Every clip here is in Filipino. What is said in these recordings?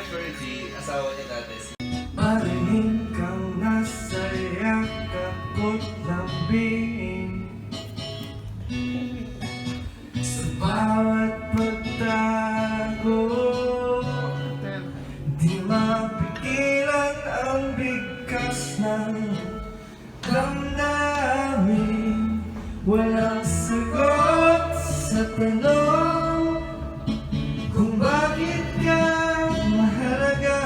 Actually, asawa niya dati. Marinig kang nasa yakap ko't lambing sa bawat pagtago, di mapigilan ang bigkas ng damdamin. Walang sagot sa tanong kung bakit ka mahalaga.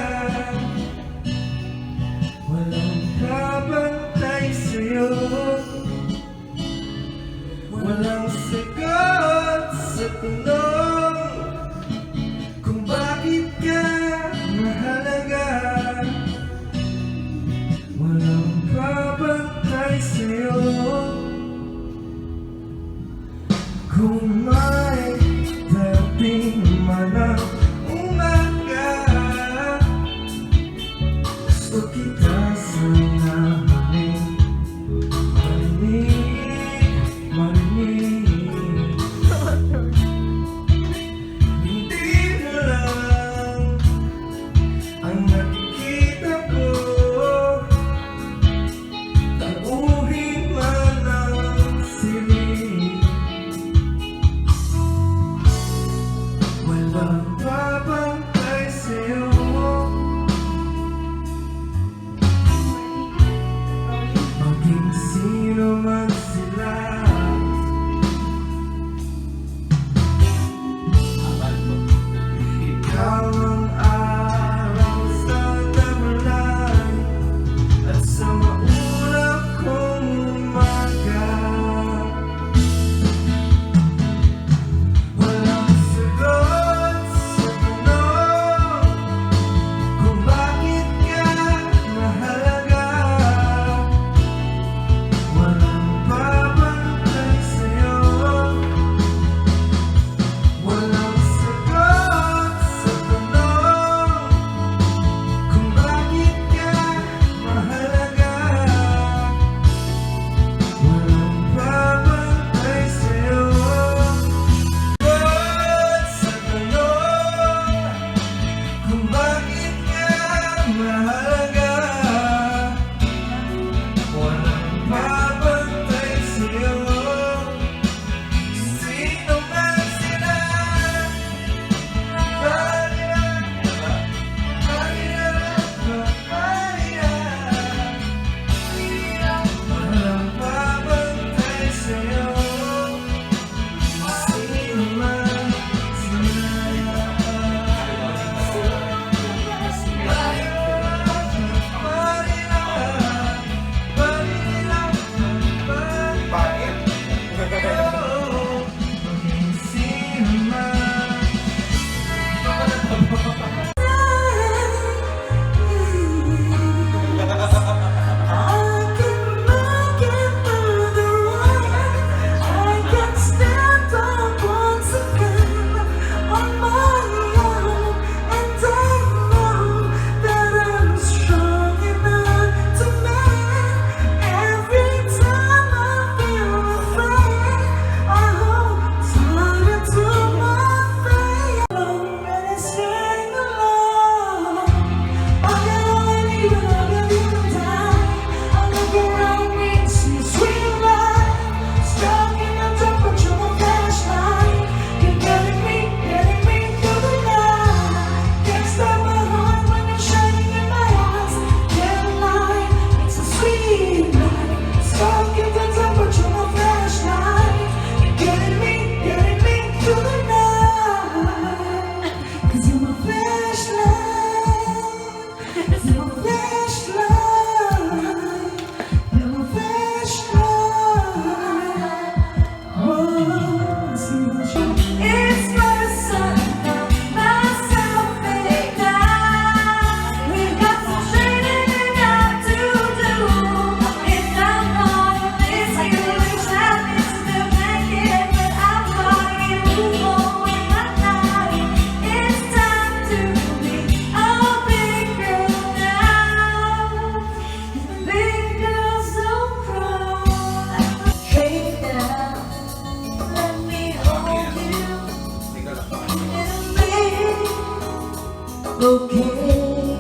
okay,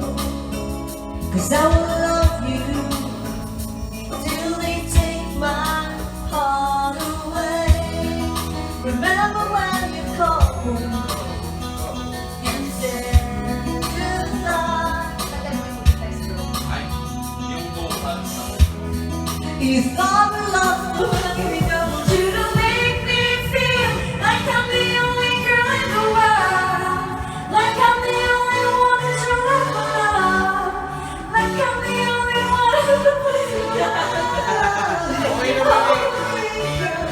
'cause I will love you till they take my heart away. Remember when you called and said goodbye? Ay, yung vocals sa You thought love would be able to make me feel like I'm the only girl in the world, like I'm the only one who's around, like I'm the only one who's Okay naman eh.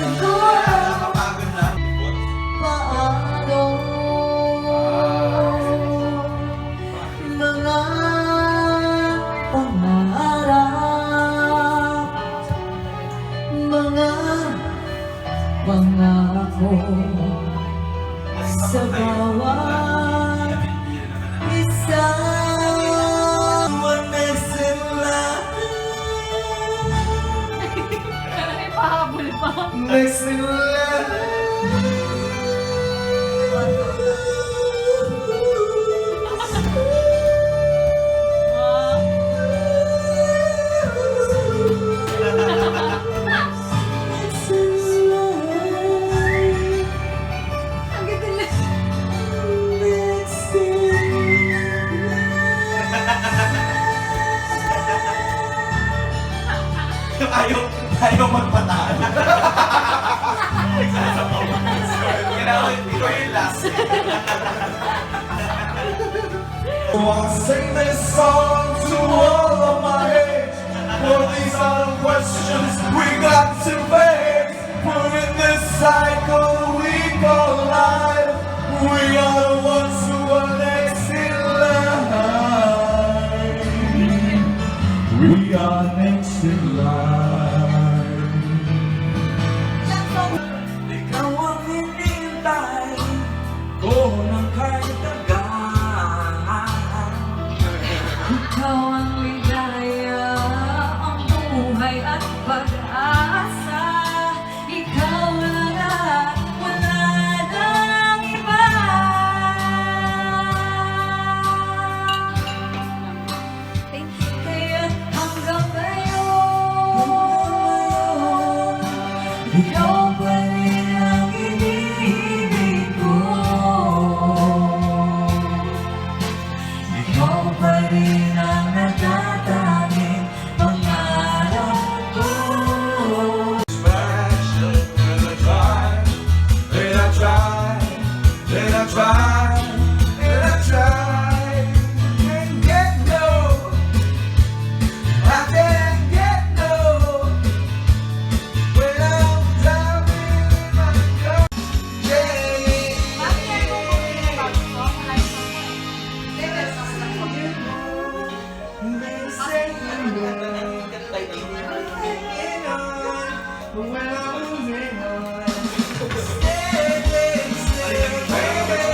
Nakakapagod na. Paano mga pangarap, mga pangako sa bawat isa. One next in line, Ay, pahabol pa. next in line. Ang gagaling. Ayaw magpatalo. Ginawa, hindi ko yung last. So I'll sing this song to all of my age. For these are the questions we got to face. We're in this cycle we call life. We are the ones who are next in line. We are next in line. Ikaw ang hinihintay ko ng kahit tagal. Ikaw ang